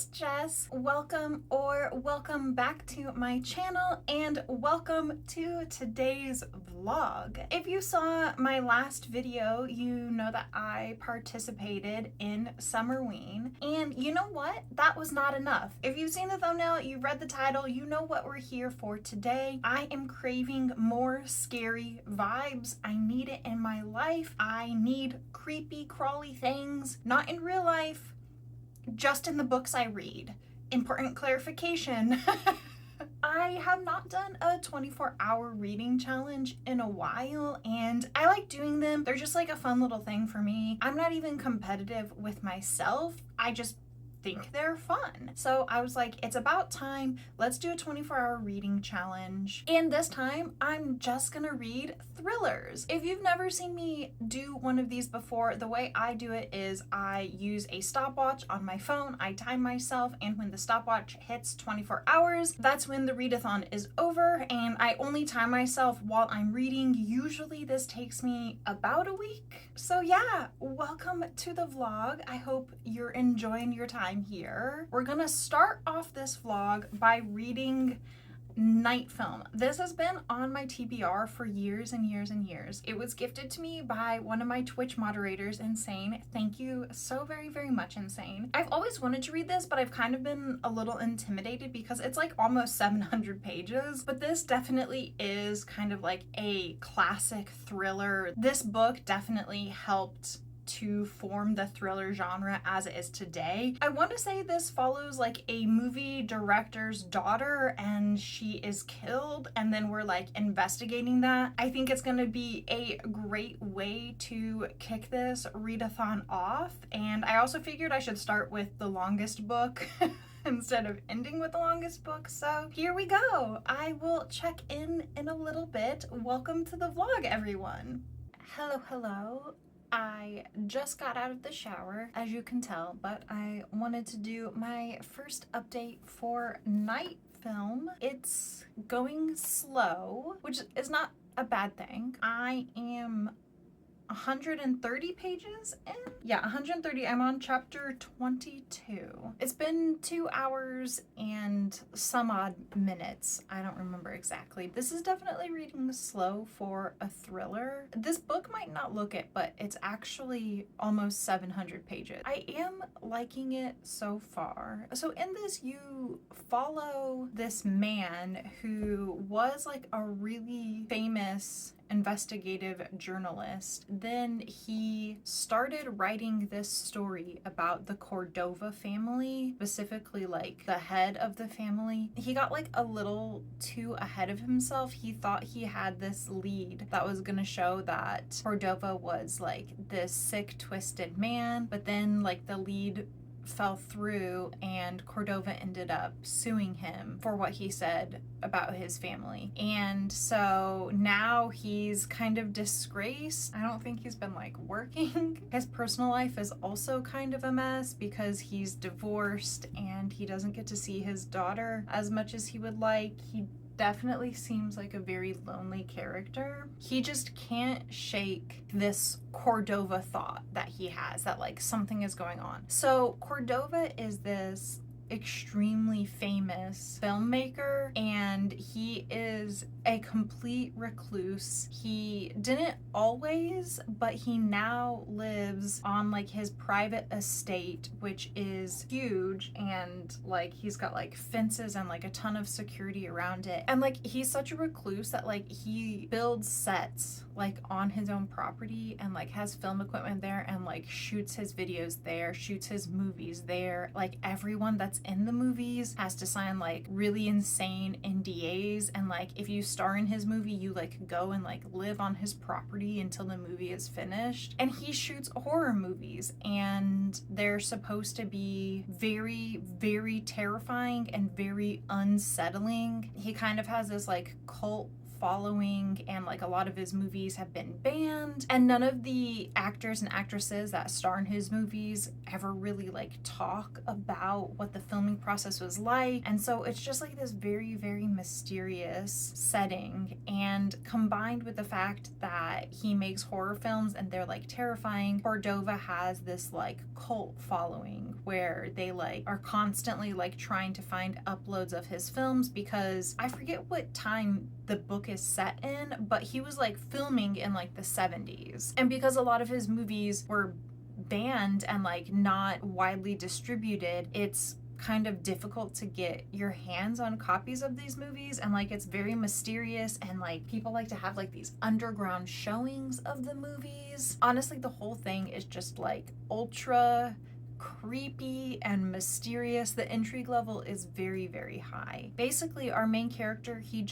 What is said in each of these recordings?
it's Jess. Welcome back to my channel and welcome to today's vlog. If you saw my last video, you know that I participated in Summerween, and you know what? That was not enough. If you've seen the thumbnail, you read the title, you know what we're here for today. I am craving more scary vibes. I need it in my life. I need creepy, crawly things, not in real life, just in the books I read. Important clarification. I have not done a 24-hour reading challenge in a while, and I like doing them. They're just like a fun little thing for me. I'm not even competitive with myself. I just think they're fun. So I was like, it's about time. Let's do a 24-hour reading challenge. And this time, I'm just gonna read thrillers. If you've never seen me do one of these before, the way I do it is I use a stopwatch on my phone. I time myself, and when the stopwatch hits 24 hours, that's when the readathon is over, and I only time myself while I'm reading. Usually this takes me about a week. So yeah, welcome to the vlog. I hope you're enjoying your time here. We're gonna start off this vlog by reading Night Film. This has been on my TBR for years and years and years. It was gifted to me by one of my Twitch moderators, Insane. Thank you so very, very much, Insane. I've always wanted to read this, but I've kind of been a little intimidated because it's like almost 700 pages. But this definitely is kind of like a classic thriller. This book definitely helped to form the thriller genre as it is today. I want to say this follows like a movie director's daughter, and she is killed, and then we're like investigating that. I think it's gonna be a great way to kick this readathon off, and I also figured I should start with the longest book instead of ending with the longest book. So here we go. I will check in a little bit. Welcome to the vlog, everyone. Hello. I just got out of the shower, as you can tell, but I wanted to do my first update for Night Film. It's going slow, which is not a bad thing. I am 130 pages in? Yeah, 130. I'm on chapter 22. It's been 2 hours and some odd minutes. I don't remember exactly. This is definitely reading slow for a thriller. This book might not look it, but it's actually almost 700 pages. I am liking it so far. So in this, you follow this man who was like a really famous investigative journalist. Then he started writing this story about the Cordova family, specifically like the head of the family. He got like a little too ahead of himself. He thought he had this lead that was gonna show that Cordova was like this sick, twisted man, but then like the lead fell through and Cordova ended up suing him for what he said about his family. And so now he's kind of disgraced. I don't think he's been like working. His personal life is also kind of a mess because he's divorced and he doesn't get to see his daughter as much as he would like. He definitely seems like a very lonely character. He just can't shake this Cordova thought that he has, that like something is going on. So Cordova is this extremely famous filmmaker, and he is a complete recluse. He didn't always, but he now lives on like his private estate, which is huge, and like he's got like fences and like a ton of security around it. And like he's such a recluse that like he builds sets like on his own property and like has film equipment there and like shoots his videos there, shoots his movies there. Like everyone that's in the movies has to sign like really insane NDAs, and like if you star in his movie, you like go and like live on his property until the movie is finished. And he shoots horror movies, and they're supposed to be very, very terrifying and very unsettling. He kind of has this like cult following, and like a lot of his movies have been banned, and none of the actors and actresses that star in his movies ever really like talk about what the filming process was like. And so it's just like this very, very mysterious setting, and combined with the fact that he makes horror films and they're like terrifying, Cordova has this like cult following where they like are constantly like trying to find uploads of his films, because I forget what time the book is set in, but he was like filming in like the 70s. And because a lot of his movies were banned and like not widely distributed, it's kind of difficult to get your hands on copies of these movies, and like it's very mysterious, and like people like to have like these underground showings of the movies. Honestly, the whole thing is just like ultra creepy and mysterious. The intrigue level is very, very high. Basically, our main character, he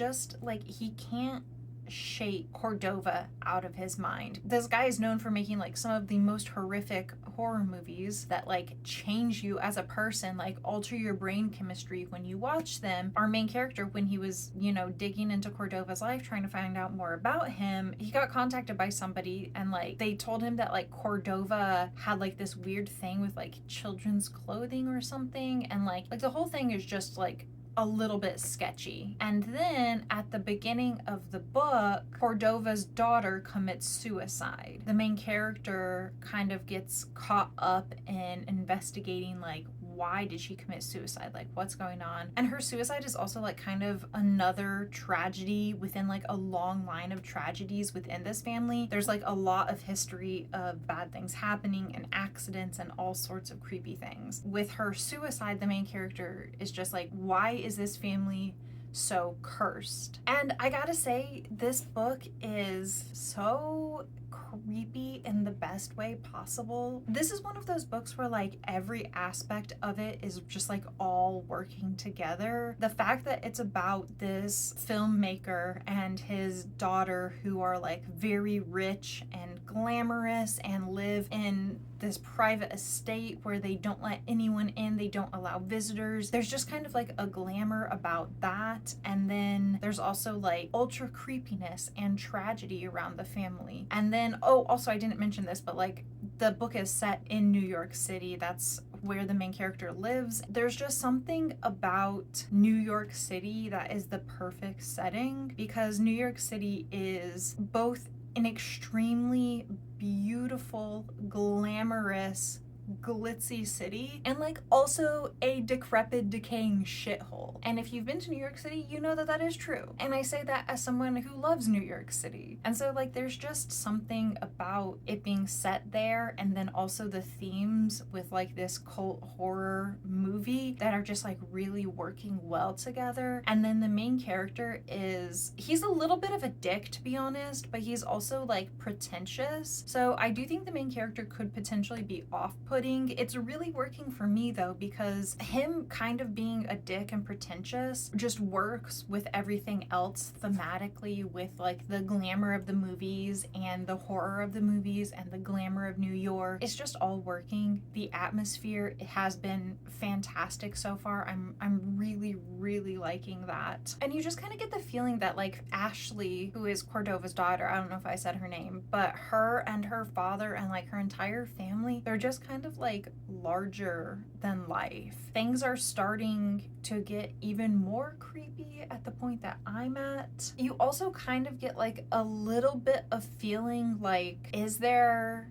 can't shake Cordova out of his mind. This guy is known for making like some of the most horrific horror movies that like change you as a person, like alter your brain chemistry when you watch them. Our main character, when he was, digging into Cordova's life, trying to find out more about him, he got contacted by somebody, and like they told him that like Cordova had like this weird thing with like children's clothing or something, and like the whole thing is just like a little bit sketchy. And then at the beginning of the book, Cordova's daughter commits suicide. The main character kind of gets caught up in investigating like, why did she commit suicide? Like, what's going on? And her suicide is also like kind of another tragedy within like a long line of tragedies within this family. There's like a lot of history of bad things happening and accidents and all sorts of creepy things. With her suicide, the main character is just like, why is this family so cursed? And I gotta say, this book is so creepy in the best way possible. This is one of those books where like every aspect of it is just like all working together. The fact that it's about this filmmaker and his daughter who are like very rich and glamorous and live in this private estate where they don't let anyone in, they don't allow visitors. There's just kind of like a glamour about that. And then there's also like ultra creepiness and tragedy around the family. And then, also I didn't mention this, but like the book is set in New York City. That's where the main character lives. There's just something about New York City that is the perfect setting, because New York City is both an extremely beautiful, glamorous, glitzy city, and like also a decrepit, decaying shithole. And if you've been to New York City, you know that that is true. And I say that as someone who loves New York City. And so like there's just something about it being set there, and then also the themes with like this cult horror movie that are just like really working well together. And then the main character he's a little bit of a dick, to be honest, but he's also like pretentious. So I do think the main character could potentially be off-putting. It's really working for me though, because him kind of being a dick and pretentious just works with everything else thematically, with like the glamour of the movies and the horror of the movies and the glamour of New York. It's just all working. The atmosphere has been fantastic so far. I'm really, really liking that. And you just kind of get the feeling that like Ashley, who is Cordova's daughter, I don't know if I said her name, but her and her father and like her entire family, they're just kind of like larger than life. Things are starting to get even more creepy at the point that I'm at. You also kind of get like a little bit of feeling like, is there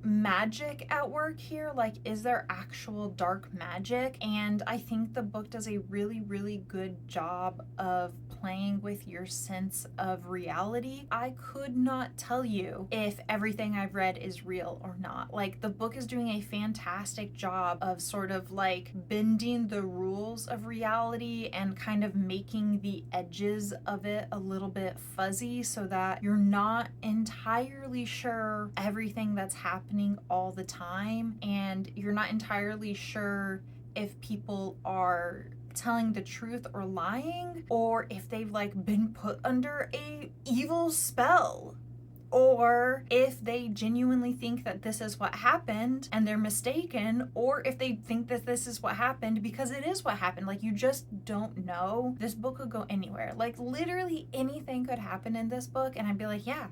magic at work here? Like, is there actual dark magic? And I think the book does a really, really good job of playing with your sense of reality. I could not tell you if everything I've read is real or not. Like, the book is doing a fantastic job of sort of like bending the rules of reality and kind of making the edges of it a little bit fuzzy, so that you're not entirely sure everything that's happening all the time, and you're not entirely sure if people are telling the truth or lying, or if they've like been put under a evil spell. or if they genuinely think that this is what happened and they're mistaken, or if they think that this is what happened because it is what happened. Like, you just don't know. This book could go anywhere. Like, literally anything could happen in this book, and I'd be like, yeah,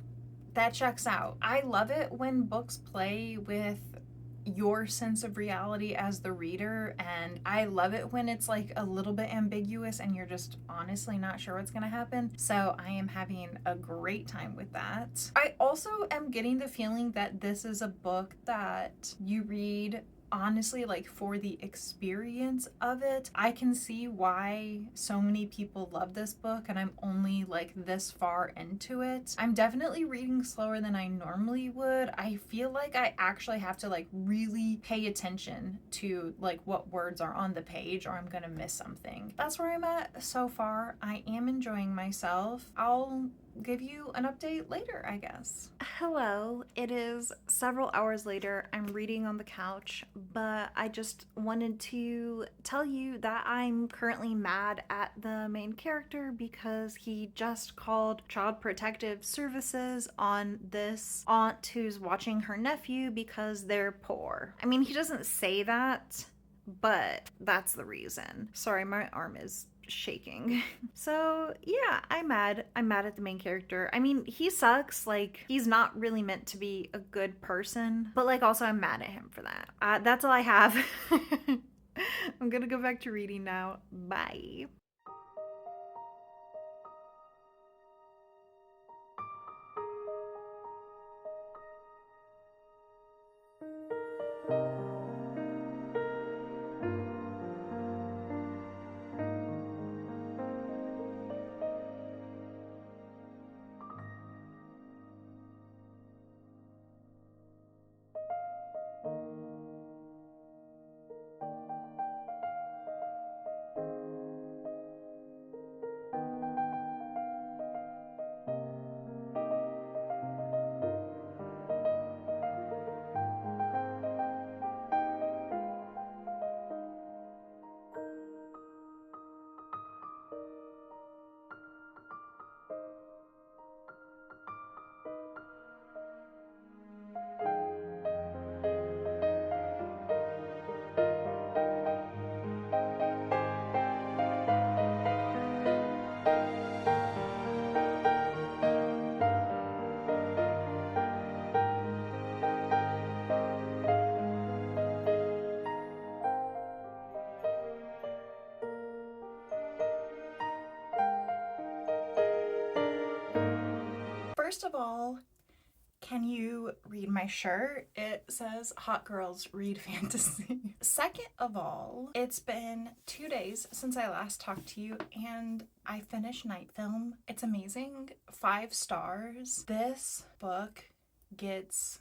that checks out. I love it when books play with your sense of reality as the reader, and I love it when it's like a little bit ambiguous and you're just honestly not sure what's gonna happen. So I am having a great time with that. I also am getting the feeling that this is a book that you read honestly, like, for the experience of it. I can see why so many people love this book, and I'm only like this far into it. I'm definitely reading slower than I normally would. I feel like I actually have to like really pay attention to like what words are on the page, or I'm gonna miss something. That's where I'm at so far. I am enjoying myself. I'll give you an update later, I guess. Hello, it is several hours later. I'm reading on the couch, but I just wanted to tell you that I'm currently mad at the main character because he just called Child Protective Services on this aunt who's watching her nephew because they're poor. I mean, he doesn't say that, but that's the reason. Sorry, my arm is shaking. So yeah, I'm mad at the main character. I mean, he sucks. Like, he's not really meant to be a good person, but like, also I'm mad at him for that. That's all I have. I'm gonna go back to reading now. Bye. First of all, can you read my shirt? It says Hot Girls Read Fantasy. Second of all, it's been 2 days since I last talked to you, and I finished Night Film. It's amazing. 5 stars. This book gets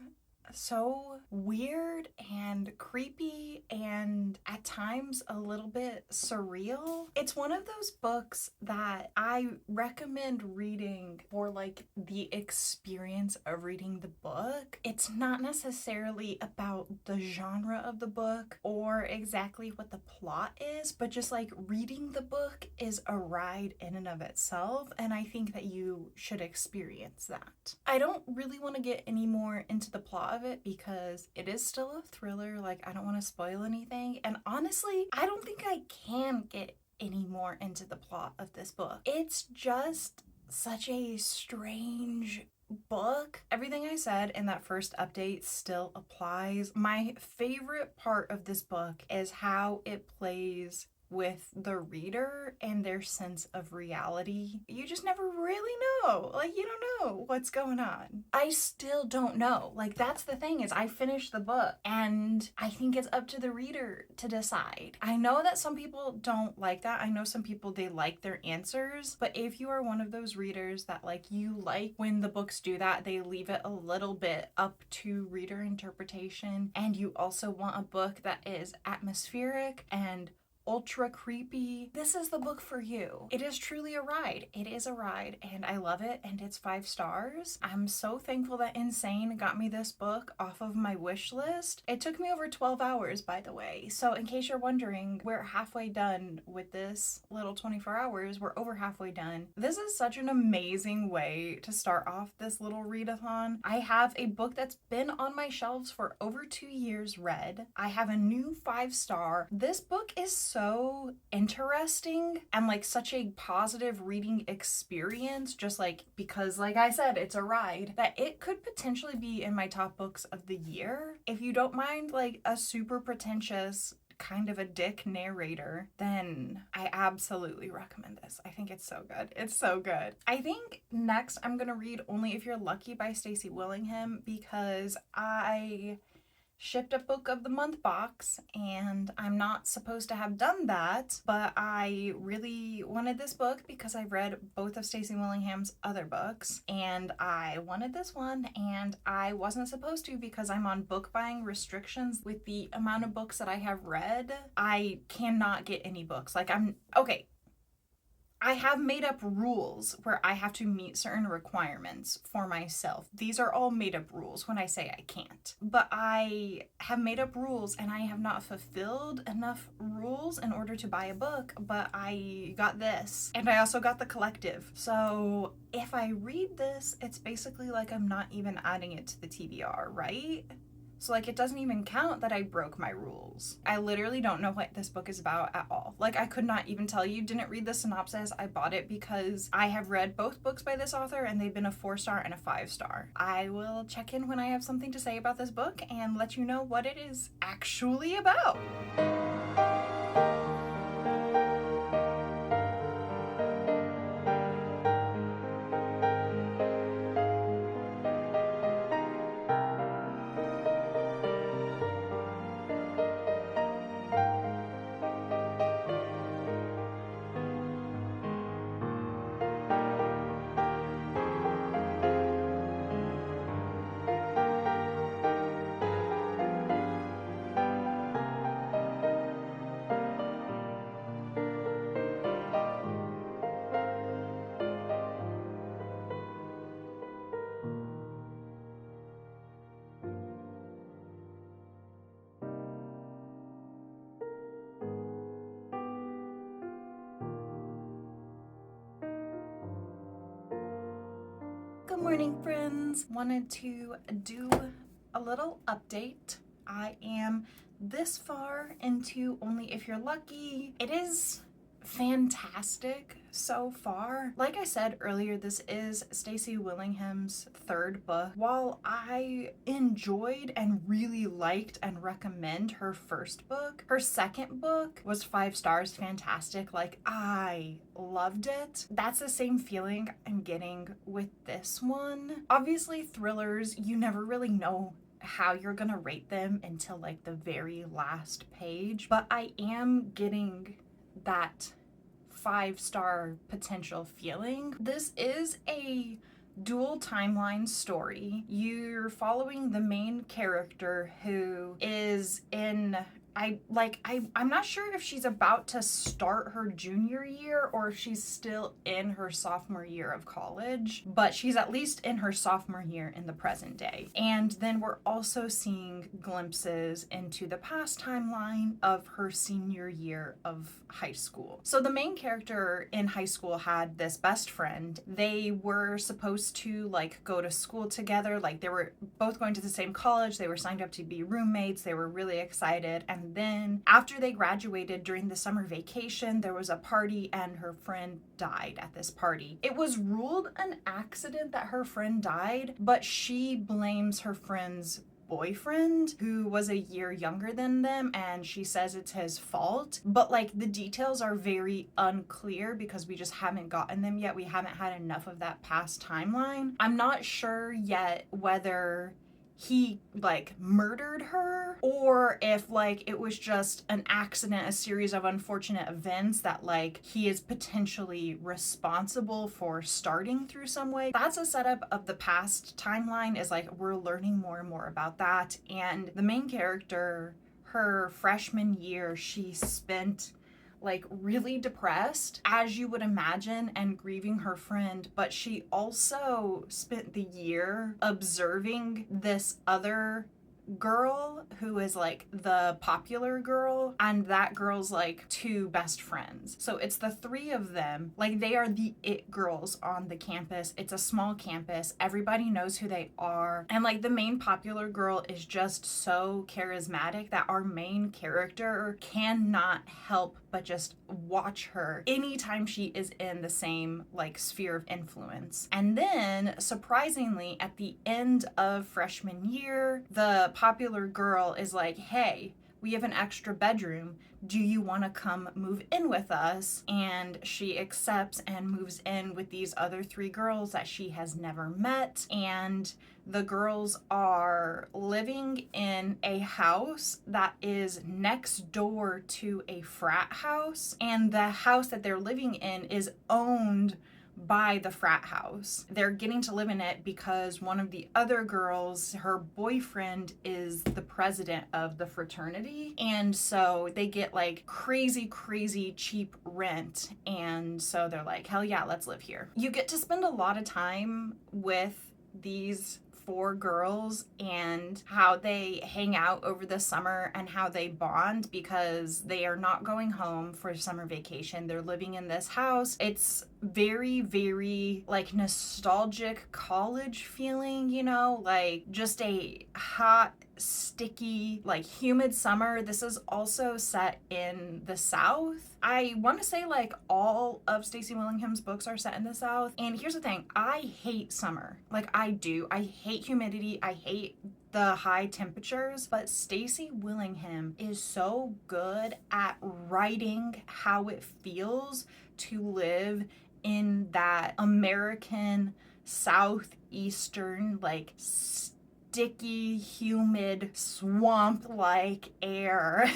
so weird and creepy and at times a little bit surreal. It's one of those books that I recommend reading for like the experience of reading the book. It's not necessarily about the genre of the book or exactly what the plot is, but just like reading the book is a ride in and of itself, and I think that you should experience that. I don't really want to get any more into the plot of it because it is still a thriller. Like, I don't want to spoil anything, and honestly, I don't think I can get any more into the plot of this book. It's just such a strange book. Everything I said in that first update still applies. My favorite part of this book is how it plays with the reader and their sense of reality. You just never really know. Like, you don't know what's going on. I still don't know. Like, that's the thing, is I finished the book and I think it's up to the reader to decide. I know that some people don't like that. I know some people, they like their answers, but if you are one of those readers that like, you like when the books do that, they leave it a little bit up to reader interpretation, and you also want a book that is atmospheric and ultra creepy, this is the book for you. It is truly a ride. It is a ride, and I love it, and it's 5 stars. I'm so thankful that Insane got me this book off of my wish list. It took me over 12 hours, by the way. So in case you're wondering, we're halfway done with this little 24 hours. We're over halfway done. This is such an amazing way to start off this little readathon. I have a book that's been on my shelves for over 2 years read. I have a new 5-star. This book is so interesting and like such a positive reading experience, just like because like I said, it's a ride, that it could potentially be in my top books of the year. If you don't mind like a super pretentious kind of a dick narrator, then I absolutely recommend this. I think it's so good. It's so good. I think next I'm gonna read Only If You're Lucky by Stacy Willingham because I shipped a book of the month box and I'm not supposed to have done that, but I really wanted this book because I read both of Stacy Willingham's other books and I wanted this one, and I wasn't supposed to because I'm on book buying restrictions with the amount of books that I have read. I cannot get any books. Like I have made up rules where I have to meet certain requirements for myself. These are all made up rules when I say I can't. But I have made up rules and I have not fulfilled enough rules in order to buy a book, but I got this. And I also got The Collective. So if I read this, it's basically like I'm not even adding it to the TBR, right? So like it doesn't even count that I broke my rules. I literally don't know what this book is about at all. Like I could not even tell you. Didn't read the synopsis. I bought it because I have read both books by this author and they've been a 4-star and a 5-star. I will check in when I have something to say about this book and let you know what it is actually about. Good morning, friends. Wanted to do a little update. I am this far into Only If You're Lucky. It is fantastic so far. Like I said earlier, this is Stacy Willingham's 3rd book. While I enjoyed and really liked and recommend her 1st book, her 2nd book was 5 stars, fantastic. Like I loved it. That's the same feeling I'm getting with this one. Obviously, thrillers, you never really know how you're gonna rate them until like the very last page, but I am getting that 5-star potential feeling. This is a dual timeline story. You're following the main character who is in I'm not sure if she's about to start her junior year or if she's still in her sophomore year of college, but she's at least in her sophomore year in the present day. And then we're also seeing glimpses into the past timeline of her senior year of high school. So the main character in high school had this best friend. They were supposed to like go to school together. Like they were both going to the same college. They were signed up to be roommates. They were really excited. And then after they graduated during the summer vacation, there was a party and her friend died at this party. It was ruled an accident that her friend died, but she blames her friend's boyfriend who was a year younger than them, and she says it's his fault, but like the details are very unclear because we just haven't gotten them yet. We haven't had enough of that past timeline. I'm not sure yet whether he like murdered her or if like it was just an accident, a series of unfortunate events that like he is potentially responsible for starting through some way. That's a setup of the past timeline, is like we're learning more and more about that. And the main character, her freshman year, she spent like really depressed, as you would imagine, and grieving her friend, but she also spent the year observing this other girl who is like the popular girl, and that girl's like two best friends. So it's the three of them. Like, they are the it girls on the campus. It's a small campus. Everybody knows who they are. And like, the main popular girl is just so charismatic that our main character cannot help but just watch her anytime she is in the same like sphere of influence. And then surprisingly, at the end of freshman year, the popular girl is like, hey, we have an extra bedroom. Do you want to come move in with us? And she accepts and moves in with these other three girls that she has never met. And the girls are living in a house that is next door to a frat house. And the house that they're living in is owned by the frat house. They're getting to live in it because one of the other girls, her boyfriend is the president of the fraternity, and so they get like crazy cheap rent, and so they're like, hell yeah, let's live here. You get to spend a lot of time with these four girls and how they hang out over the summer and how they bond, because they are not going home for summer vacation. They're living in this house. It's very like nostalgic college feeling, you know, like just a hot, sticky, like humid summer. This is also set in the South. I want to say like all of Stacy Willingham's books are set in the South. And here's the thing, I hate summer. Like, I do. I hate humidity. I hate the high temperatures, but Stacy Willingham is so good at writing how it feels to live in that American southeastern, like sticky, humid, swamp-like air.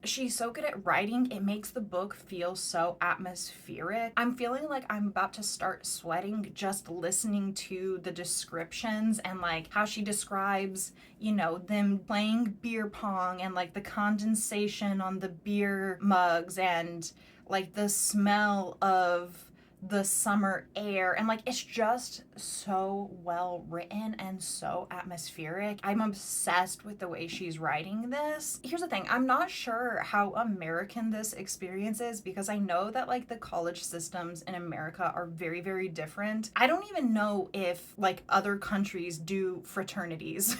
She's so good at writing, it makes the book feel so atmospheric. I'm feeling like I'm about to start sweating just listening to the descriptions and like how she describes, you know, them playing beer pong and like the condensation on the beer mugs and like the smell of the summer air, and like it's just so well written and so atmospheric. I'm obsessed with the way she's writing this. Here's the thing, I'm not sure how American this experience is, because I know that like the college systems in America are very different. I don't even know if like other countries do fraternities.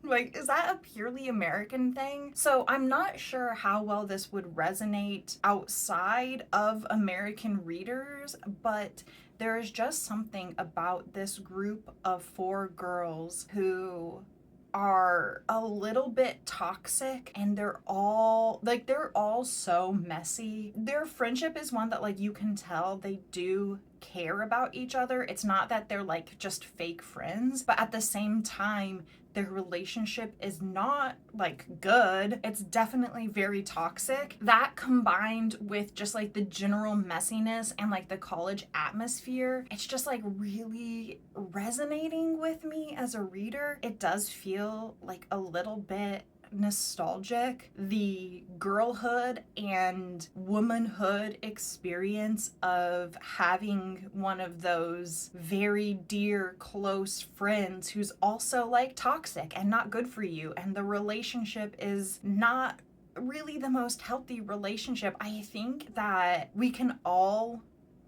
Like, is that a purely American thing? So I'm not sure how well this would resonate outside of American readers, but there is just something about this group of four girls who are a little bit toxic, and they're all so messy. Their friendship is one that like you can tell they do care about each other. It's not that they're like just fake friends, but at the same time their relationship is not like good. It's definitely very toxic. That combined with just like the general messiness and like the college atmosphere, it's just like really resonating with me as a reader. It does feel like a little bit nostalgic. The girlhood and womanhood experience of having one of those very dear close friends who's also like toxic and not good for you, and the relationship is not really the most healthy relationship. I think that we can all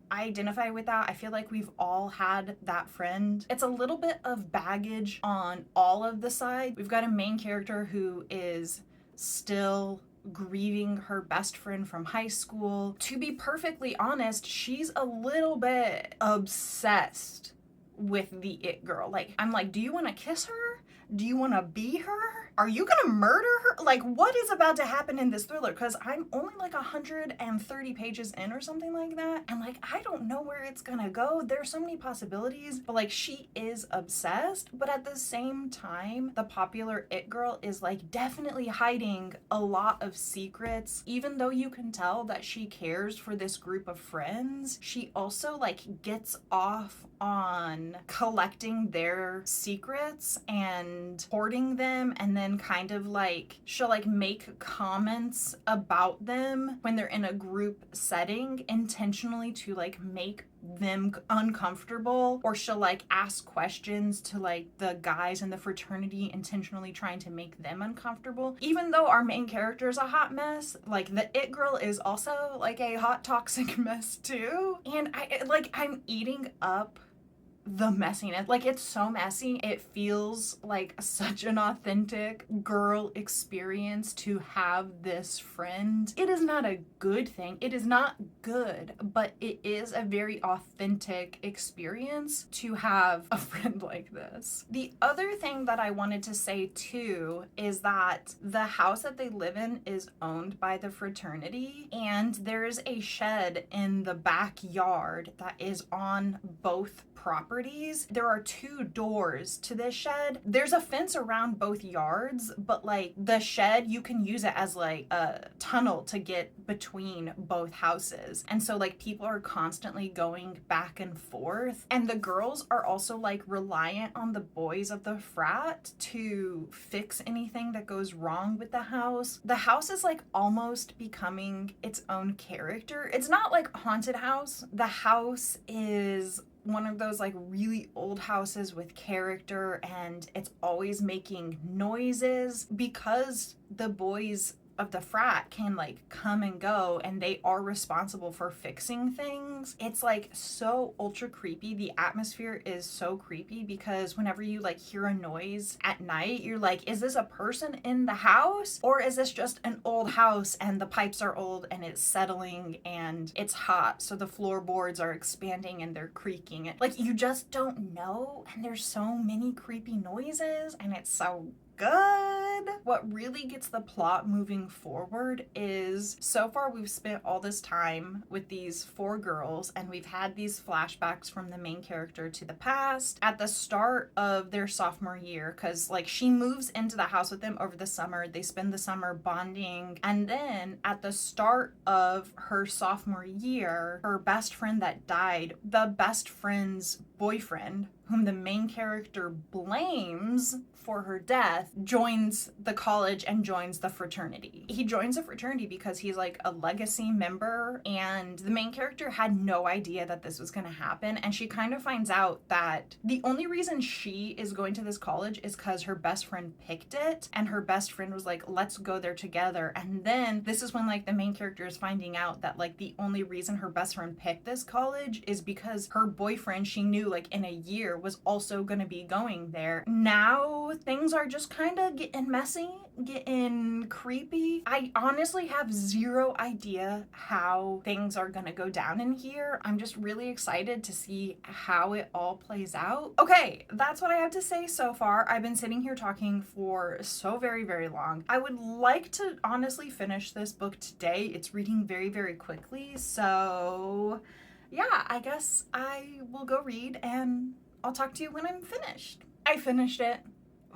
identify with that. I feel like we've all had that friend. It's a little bit of baggage on all of the sides. We've got a main character who is still grieving her best friend from high school. To be perfectly honest, she's a little bit obsessed with the it girl. Like, I'm like, do you want to kiss her? Do you want to be her? Are you gonna murder her? Like, what is about to happen in this thriller? Because I'm only like 130 pages in or something like that, and like I don't know where it's gonna go. There's so many possibilities, but like she is obsessed, but at the same time the popular it girl is like definitely hiding a lot of secrets. Even though you can tell that she cares for this group of friends, she also like gets off on collecting their secrets and and hoarding them, and then kind of like she'll like make comments about them when they're in a group setting intentionally to like make them uncomfortable, or she'll like ask questions to like the guys in the fraternity intentionally trying to make them uncomfortable. Even though our main character is a hot mess, like the it girl is also like a hot toxic mess too. And I'm eating up the messiness. Like, it's so messy. It feels like such an authentic girl experience to have this friend. It is not a good thing. It is not good, but it is a very authentic experience to have a friend like this. The other thing that I wanted to say too is that the house that they live in is owned by the fraternity, and there is a shed in the backyard that is on both properties. There are 2 doors to this shed. There's a fence around both yards, but like the shed, you can use it as like a tunnel to get between both houses. And so like people are constantly going back and forth. And the girls are also like reliant on the boys of the frat to fix anything that goes wrong with the house. The house is like almost becoming its own character. It's not like a haunted house. The house is one of those like really old houses with character, and it's always making noises because the boys of the frat can like come and go and they are responsible for fixing things. It's like so ultra creepy. The atmosphere is so creepy because whenever you like hear a noise at night, you're like, is this a person in the house, or is this just an old house and the pipes are old and it's settling and it's hot, so the floorboards are expanding and they're creaking. Like, you just don't know, and there's so many creepy noises and it's so good. What really gets the plot moving forward is, so far we've spent all this time with these 4 girls and we've had these flashbacks from the main character to the past at the start of their sophomore year, because like she moves into the house with them over the summer. They spend the summer bonding, and then at the start of her sophomore year, her best friend that died, the best friend's boyfriend, whom the main character blames for her death, joins the college and joins the fraternity. He joins the fraternity because he's like a legacy member, and the main character had no idea that this was going to happen, and she kind of finds out that the only reason she is going to this college is because her best friend picked it, and her best friend was like, let's go there together. And then this is when like the main character is finding out that like the only reason her best friend picked this college is because her boyfriend, she knew like in a year, was also going to be going there. Now things are just kind of getting messy, getting creepy. I honestly have zero idea how things are gonna go down in here. I'm just really excited to see how it all plays out. Okay, that's what I have to say so far. I've been sitting here talking for so very, very long. I would like to honestly finish this book today. It's reading very, very quickly, so yeah, I guess I will go read and I'll talk to you when I'm finished. I finished it.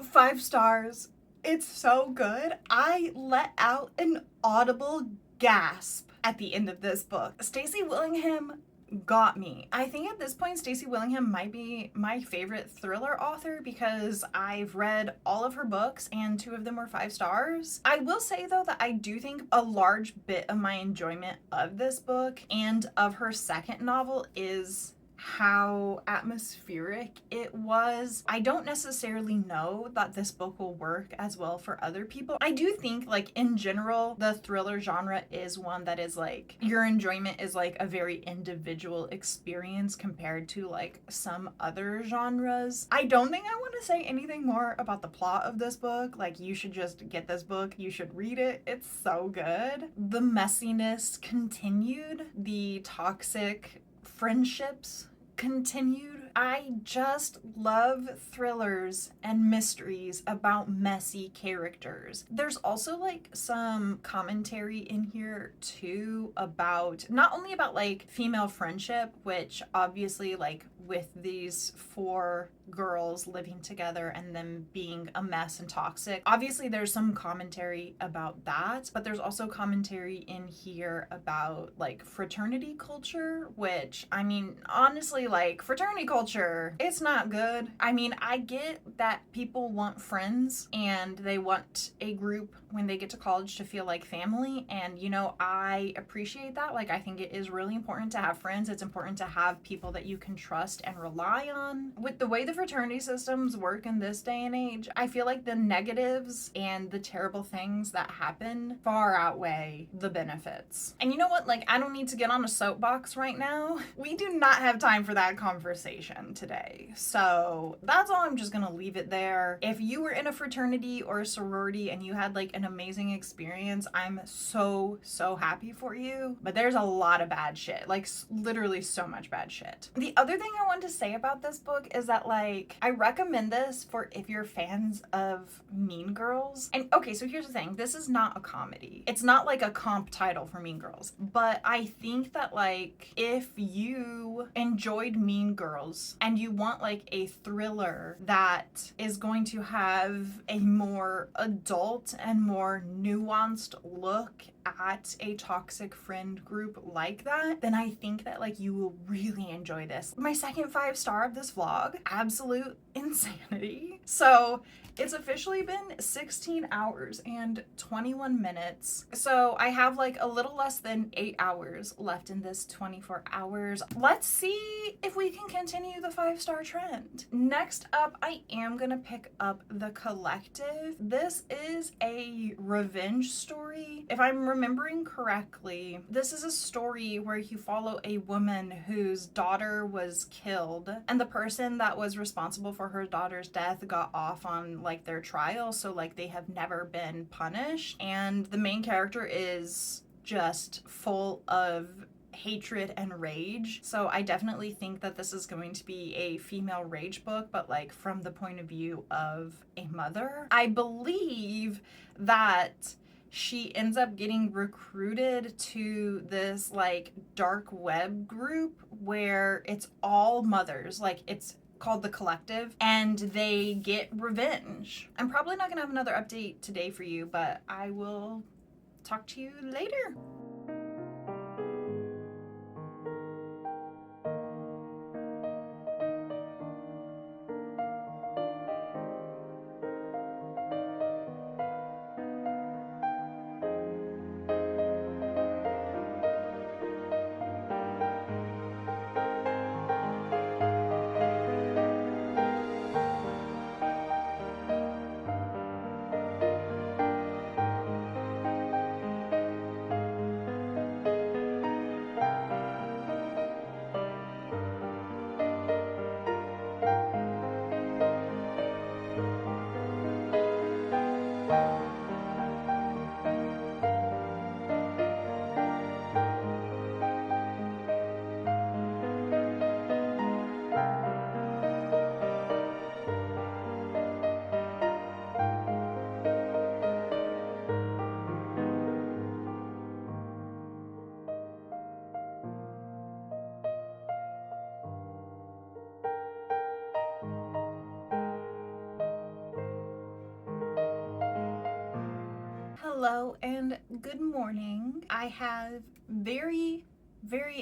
5 stars. It's so good. I let out an audible gasp at the end of this book. Stacy Willingham got me. I think at this point Stacy Willingham might be my favorite thriller author because I've read all of her books and 2 of them were 5 stars. I will say though that I do think a large bit of my enjoyment of this book and of her second novel is how atmospheric it was. I don't necessarily know that this book will work as well for other people. I do think like in general the thriller genre is one that is like, your enjoyment is like a very individual experience compared to like some other genres. I don't think I want to say anything more about the plot of this book. Like, you should just get this book, you should read it. It's so good. The messiness continued, the toxic friendships continued. I just love thrillers and mysteries about messy characters. There's also like some commentary in here too about, not only about like female friendship, which obviously like with these 4 girls living together and them being a mess and toxic, obviously there's some commentary about that, but there's also commentary in here about like fraternity culture, which I mean honestly, like fraternity culture culture, it's not good. I mean, I get that people want friends and they want a group when they get to college to feel like family. And, you know, I appreciate that. Like, I think it is really important to have friends. It's important to have people that you can trust and rely on. With the way the fraternity systems work in this day and age, I feel like the negatives and the terrible things that happen far outweigh the benefits. And you know what? Like, I don't need to get on a soapbox right now. We do not have time for that conversation today. So that's all. I'm just gonna leave it there. If you were in a fraternity or a sorority and you had like an amazing experience, I'm so happy for you. But there's a lot of bad shit, like literally so much bad shit. The other thing I want to say about this book is that, like, I recommend this for if you're fans of Mean Girls. And okay, so here's the thing, this is not a comedy. It's not like a comp title for Mean Girls, but I think that, like, if you enjoyed Mean Girls and you want like a thriller that is going to have a more adult and more nuanced look at a toxic friend group like that, then I think that like you will really enjoy this. My second 5-star of this vlog, absolute insanity. So it's officially been 16 hours and 21 minutes. So I have like a little less than 8 hours left in this 24 hours. Let's see if we can continue the 5-star trend. Next up, I am gonna pick up The Collective. This is a revenge story. If I'm remembering correctly, this is a story where you follow a woman whose daughter was killed, and the person that was responsible for her daughter's death got off on like their trial, so like they have never been punished, and the main character is just full of hatred and rage. So I definitely think that this is going to be a female rage book, but like from the point of view of a mother. I believe that she ends up getting recruited to this like dark web group where it's all mothers, like it's called The Collective, and they get revenge. I'm probably not gonna have another update today for you, but I will talk to you later. Hello and good morning. I have very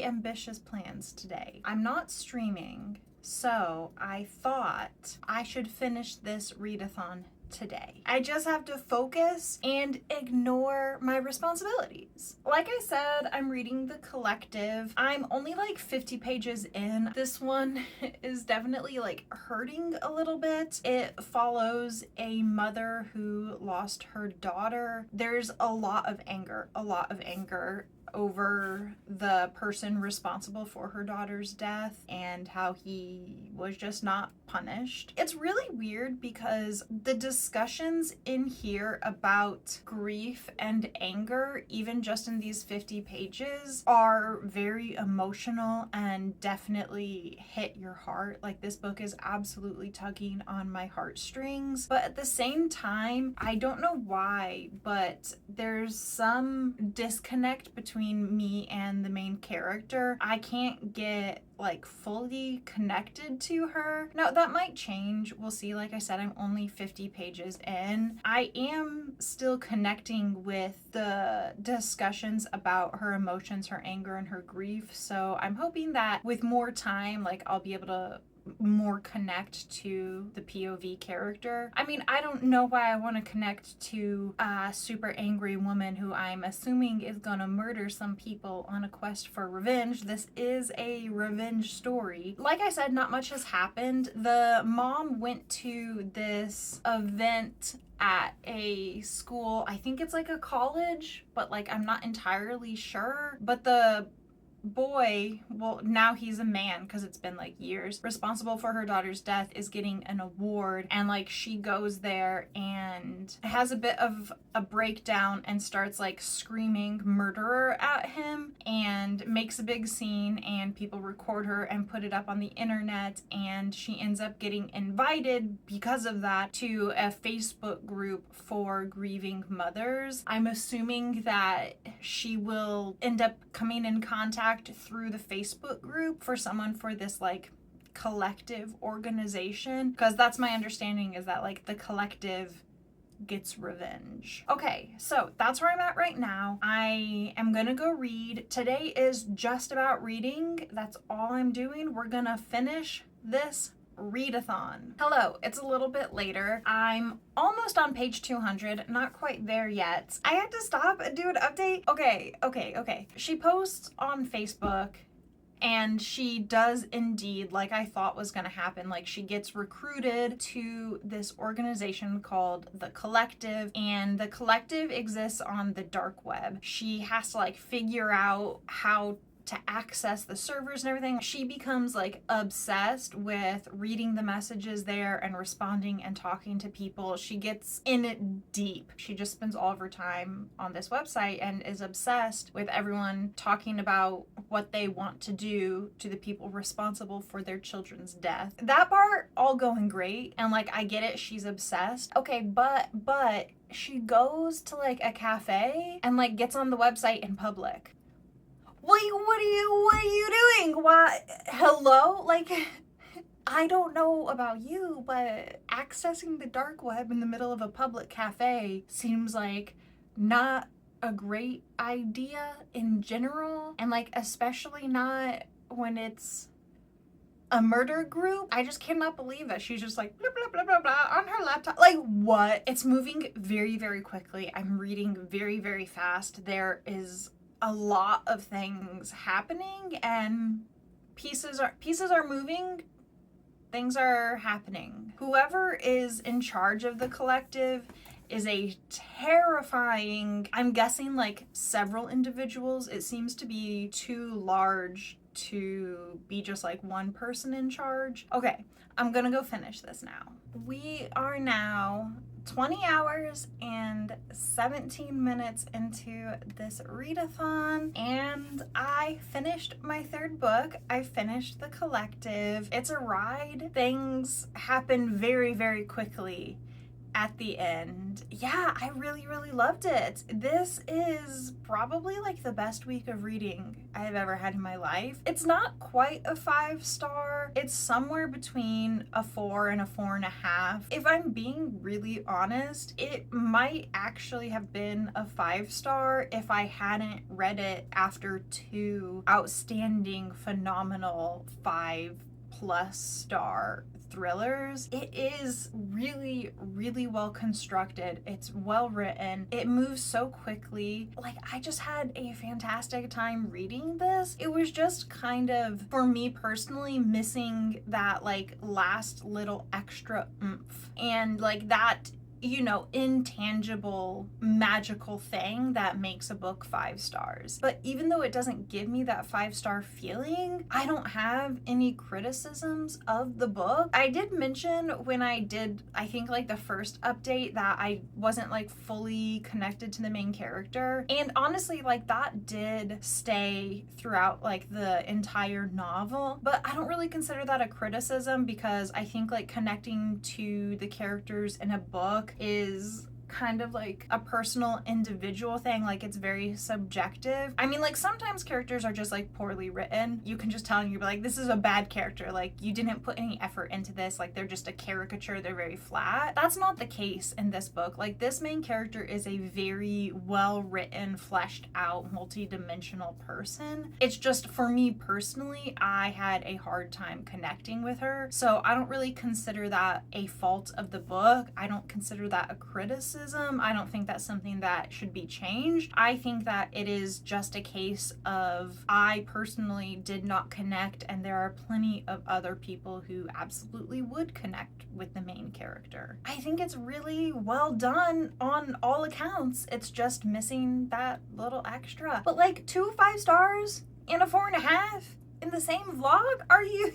ambitious plans today. I'm not streaming, so I thought I should finish this readathon today. I just have to focus and ignore my responsibilities. Like I said, I'm reading The Collective. I'm only like 50 pages in. This one is definitely like hurting a little bit. It follows a mother who lost her daughter. There's a lot of anger over the person responsible for her daughter's death and how he was just not punished. It's really weird because the discussions in here about grief and anger, even just in these 50 pages, are very emotional and definitely hit your heart. Like, this book is absolutely tugging on my heartstrings, but at the same time, I don't know why, but there's some disconnect between me and the main character. I can't get like fully connected to her. Now that might change, we'll see. Like I said, I'm only 50 pages in. I am still connecting with the discussions about her emotions, her anger, and her grief, so I'm hoping that with more time, like, I'll be able to more connect to the POV character. I mean, I don't know why I want to connect to a super angry woman who I'm assuming is gonna murder some people on a quest for revenge. This is a revenge story. Like I said, not much has happened. The mom went to this event at a school. I think it's like a college, but like I'm not entirely sure. But the boy, well, now he's a man because it's been like years, responsible for her daughter's death, is getting an award, and like she goes there and has a bit of a breakdown and starts like screaming murderer at him and makes a big scene, and people record her and put it up on the internet, and she ends up getting invited because of that to a Facebook group for grieving mothers. I'm assuming that she will end up coming in contact through the Facebook group for someone for this like collective organization, because that's my understanding, is that like the collective gets revenge. Okay, so that's where I'm at right now. I am gonna go read. Today is just about reading. That's all I'm doing. We're gonna finish this readathon. Hello, it's a little bit later. I'm almost on page 200, not quite there yet. I had to stop and do an update. Okay. She posts on Facebook, and she does indeed, like I thought was gonna happen, like she gets recruited to this organization called The Collective, and The Collective exists on the dark web. She has to like figure out how to access the servers and everything. She becomes like obsessed with reading the messages there and responding and talking to people. She gets in it deep. She just spends all of her time on this website and is obsessed with everyone talking about what they want to do to the people responsible for their children's death. That part all going great, and like I get it, she's obsessed. Okay, but she goes to like a cafe and like gets on the website in public. What are you doing? Why? Hello? Like, I don't know about you, but accessing the dark web in the middle of a public cafe seems like not a great idea in general, and like especially not when it's a murder group. I just cannot believe that she's just like blah blah blah blah blah on her laptop. Like, what? It's moving very, very quickly. I'm reading very, very fast. There is a lot of things happening, and pieces are moving, things are happening. Whoever is in charge of the collective is a terrifying, I'm guessing like several individuals. It seems to be too large to be just like one person in charge. Okay, I'm gonna go finish this now. We are now 20 hours and 17 minutes into this readathon, and I finished my third book. I finished The Collective. It's a ride. Things happen very, very quickly at the end. Yeah, I really, really loved it. This is probably like the best week of reading I've ever had in my life. It's not quite a 5-star. It's somewhere between a 4 and a 4.5. If I'm being really honest, it might actually have been a 5-star if I hadn't read it after 2 outstanding, phenomenal 5+ star thrillers. It is really, really well constructed. It's well written. It moves so quickly. Like, I just had a fantastic time reading this. It was just kind of, for me personally, missing that like last little extra oomph, and like that, you know, intangible magical thing that makes a book 5 stars. But even though it doesn't give me that 5-star feeling, I don't have any criticisms of the book. I did mention when I did, I think like the first update, that I wasn't like fully connected to the main character, and honestly like that did stay throughout like the entire novel, but I don't really consider that a criticism, because I think like connecting to the characters in a book is kind of like a personal individual thing. Like, it's very subjective. I mean, like, sometimes characters are just like poorly written. You can just tell and you'll be like, this is a bad character. Like, you didn't put any effort into this. Like, they're just a caricature. They're very flat. That's not the case in this book. Like, this main character is a very well written, fleshed out, multi-dimensional person. It's just, for me personally, I had a hard time connecting with her. So I don't really consider that a fault of the book. I don't consider that a criticism. I don't think that's something that should be changed. I think that it is just a case of I personally did not connect, and there are plenty of other people who absolutely would connect with the main character. I think it's really well done on all accounts. It's just missing that little extra. But like 2 5-stars and a 4.5 in the same vlog? Are you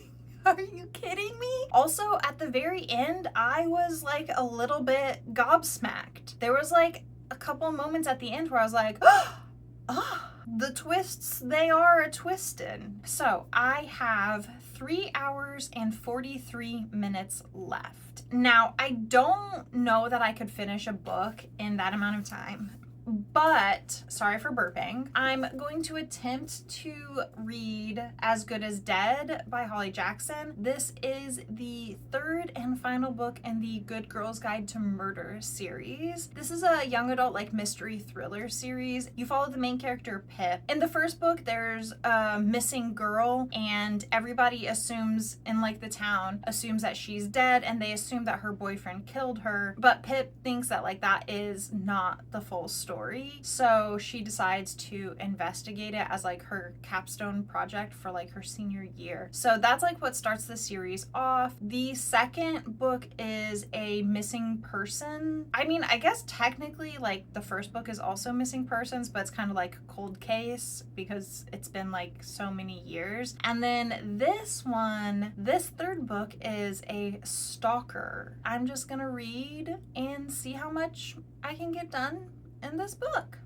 kidding me? Also, at the very end, I was like a little bit gobsmacked. There was like a couple moments at the end where I was like, oh, the twists, they are a twisted. So I have 3 hours and 43 minutes left. Now, I don't know that I could finish a book in that amount of time, but sorry for burping. I'm going to attempt to read As Good as Dead by Holly Jackson. This is the 3rd and final book in the Good Girls Guide to Murder series. This is a young adult like mystery thriller series. You follow the main character Pip. In the first book, there's a missing girl, and everybody assumes in like the town assumes that she's dead, and they assume that her boyfriend killed her, but Pip thinks that like that is not the full story. So she decides to investigate it as like her capstone project for like her senior year. So that's like what starts the series off. The second book is a missing person. I mean, I guess technically like the first book is also missing persons, but it's kind of like cold case because it's been like so many years. And then this 3rd book is a stalker. I'm just gonna read and see how much I can get done in this book.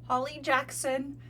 Holly Jackson,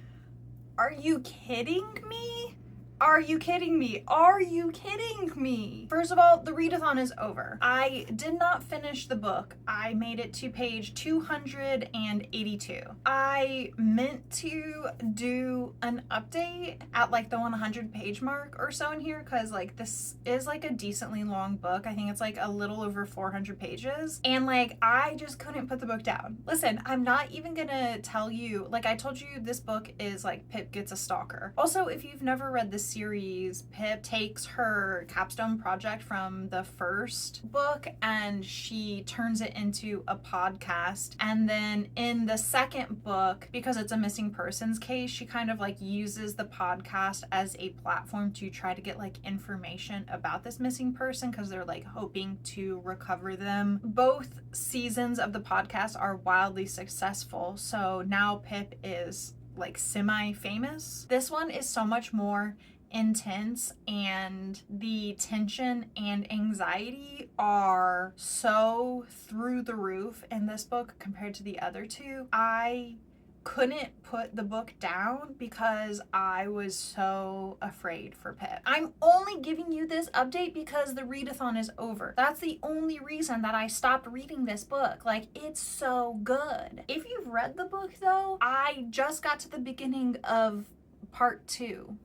are you kidding me? Are you kidding me? Are you kidding me? First of all, the readathon is over. I did not finish the book. I made it to page 282. I meant to do an update at like the 100 page mark or so in here, because like this is like a decently long book. I think it's like a little over 400 pages, and like I just couldn't put the book down. Listen, I'm not even gonna tell you, like I told you, this book is like Pip gets a stalker. Also, if you've never read this series, Pip takes her capstone project from the first book and she turns it into a podcast. And then in the second book, because it's a missing persons case, she kind of like uses the podcast as a platform to try to get like information about this missing person, because they're like hoping to recover them. Both seasons of the podcast are wildly successful, so now Pip is like semi-famous. This one is so much more intense, and the tension and anxiety are so through the roof in this book compared to the other two. I couldn't put the book down because I was so afraid for Pip. I'm only giving you this update because the readathon is over. That's the only reason that I stopped reading this book. Like, it's so good. If you've read the book though, I just got to the beginning of part 2.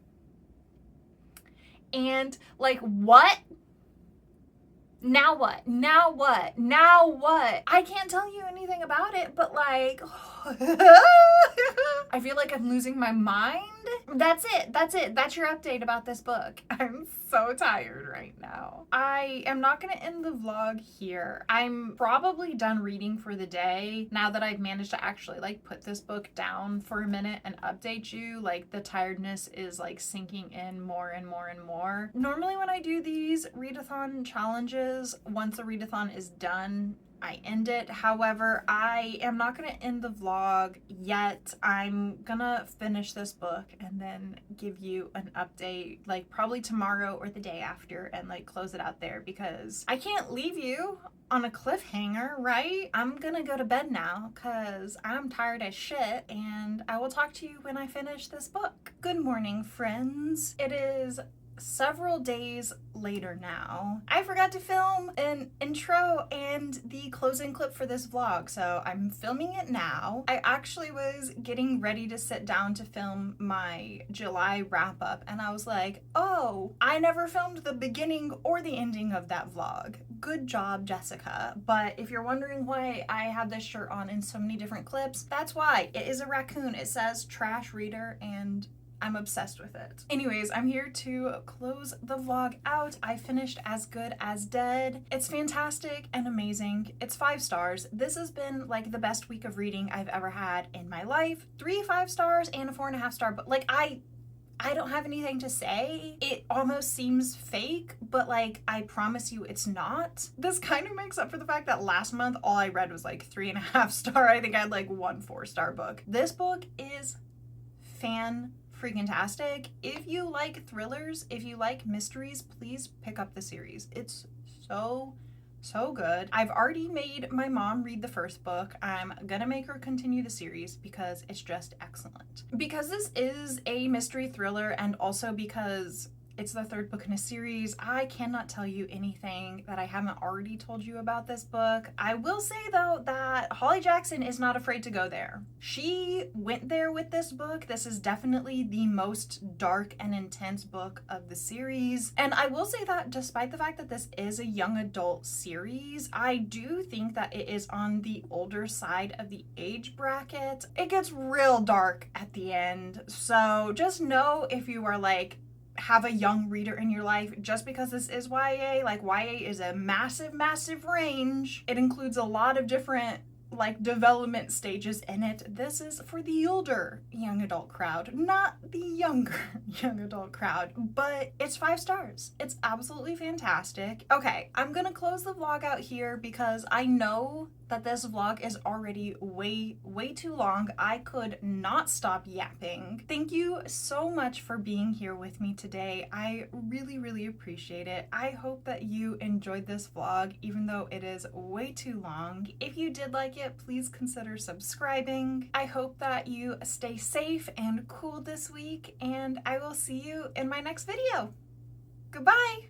And like, what? Now what? Now what? Now what? I can't tell you anything about it, but like, I feel like I'm losing my mind. That's it. That's it. That's your update about this book. I'm so tired right now. I am not going to end the vlog here. I'm probably done reading for the day now that I've managed to actually like put this book down for a minute and update you. Like, the tiredness is like sinking in more and more and more. Normally when I do these readathon challenges, once the readathon is done, I end it. However, I am not going to end the vlog yet. I'm gonna finish this book and then give you an update, like probably tomorrow or the day after, and like close it out there because I can't leave you on a cliffhanger, right? I'm gonna go to bed now because I'm tired as shit, and I will talk to you when I finish this book. Good morning, friends. It is several days later now. I forgot to film an intro and the closing clip for this vlog, so I'm filming it now. I actually was getting ready to sit down to film my July wrap up, and I was like, oh, I never filmed the beginning or the ending of that vlog. Good job, Jessica. But if you're wondering why I have this shirt on in so many different clips, that's why. It is a raccoon. It says trash reader, and I'm obsessed with it. Anyways, I'm here to close the vlog out. I finished As Good as Dead. It's fantastic and amazing. It's 5 stars. This has been like the best week of reading I've ever had in my life. 3 5 stars and a 4.5 star, but like I don't have anything to say. It almost seems fake, but like, I promise you it's not. This kind of makes up for the fact that last month all I read was like 3.5 star. I think I had like 1 4-star book. This book is freaking-tastic. If you like thrillers, if you like mysteries, please pick up the series. It's so good. I've already made my mom read the first book. I'm gonna make her continue the series because it's just excellent. Because this is a mystery thriller, and also because it's the 3rd book in a series, I cannot tell you anything that I haven't already told you about this book. I will say though that Holly Jackson is not afraid to go there. She went there with this book. This is definitely the most dark and intense book of the series. And I will say that despite the fact that this is a young adult series, I do think that it is on the older side of the age bracket. It gets real dark at the end. So just know, if you are like, have a young reader in your life, just because this is YA, like YA is a massive range. It includes a lot of different like development stages in it. This is for the older young adult crowd, not the younger young adult crowd, but it's 5 stars. It's absolutely fantastic. Okay, I'm gonna close the vlog out here because I know that this vlog is already way too long. I could not stop yapping. Thank you so much for being here with me today. I really appreciate it. I hope that you enjoyed this vlog, even though it is way too long. If you did like it, please consider subscribing. I hope that you stay safe and cool this week, and I will see you in my next video. Goodbye!